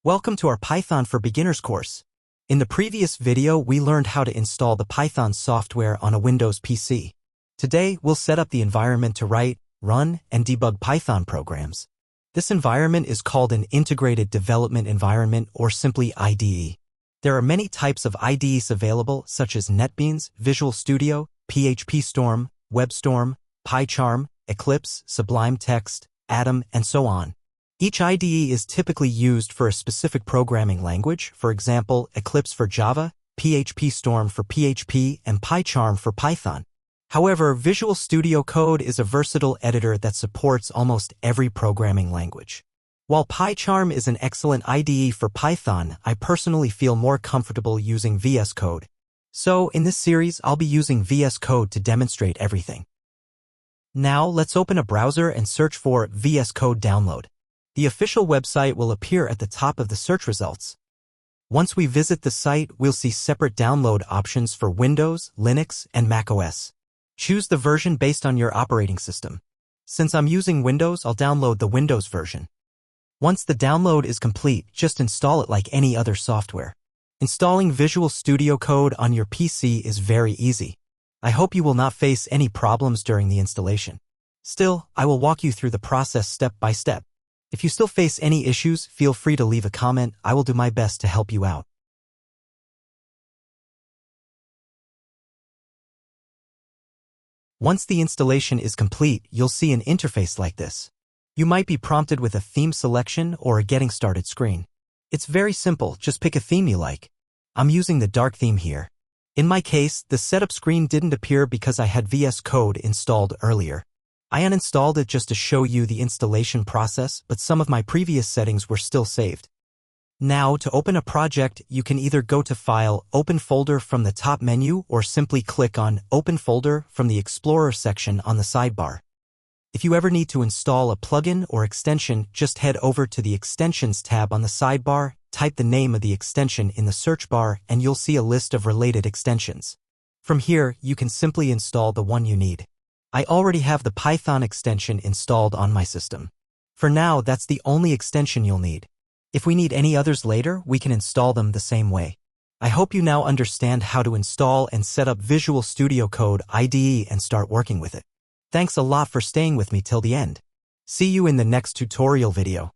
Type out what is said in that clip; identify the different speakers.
Speaker 1: Welcome to our Python for Beginners course. In the previous video, we learned how to install the Python software on a Windows PC. Today, we'll set up the environment to write, run, and debug Python programs. This environment is called an Integrated Development Environment, or simply IDE. There are many types of IDEs available, such as NetBeans, Visual Studio, PHP Storm, WebStorm, PyCharm, Eclipse, Sublime Text, Atom, and so on. Each IDE is typically used for a specific programming language, for example, Eclipse for Java, PHP Storm for PHP, and PyCharm for Python. However, Visual Studio Code is a versatile editor that supports almost every programming language. While PyCharm is an excellent IDE for Python, I personally feel more comfortable using VS Code. So, in this series, I'll be using VS Code to demonstrate everything. Now, let's open a browser and search for VS Code download. The official website will appear at the top of the search results. Once we visit the site, we'll see separate download options for Windows, Linux, and macOS. Choose the version based on your operating system. Since I'm using Windows, I'll download the Windows version. Once the download is complete, just install it like any other software. Installing Visual Studio Code on your PC is very easy. I hope you will not face any problems during the installation. Still, I will walk you through the process step by step. If you still face any issues, feel free to leave a comment. I will do my best to help you out. Once the installation is complete, you'll see an interface like this. You might be prompted with a theme selection or a getting started screen. It's very simple, just pick a theme you like. I'm using the dark theme here. In my case, the setup screen didn't appear because I had VS Code installed earlier. I uninstalled it just to show you the installation process, but some of my previous settings were still saved. Now, to open a project, you can either go to File, Open Folder from the top menu, or simply click on Open Folder from the Explorer section on the sidebar. If you ever need to install a plugin or extension, just head over to the Extensions tab on the sidebar, type the name of the extension in the search bar, and you'll see a list of related extensions. From here, you can simply install the one you need. I already have the Python extension installed on my system. For now, that's the only extension you'll need. If we need any others later, we can install them the same way. I hope you now understand how to install and set up Visual Studio Code IDE and start working with it. Thanks a lot for staying with me till the end. See you in the next tutorial video.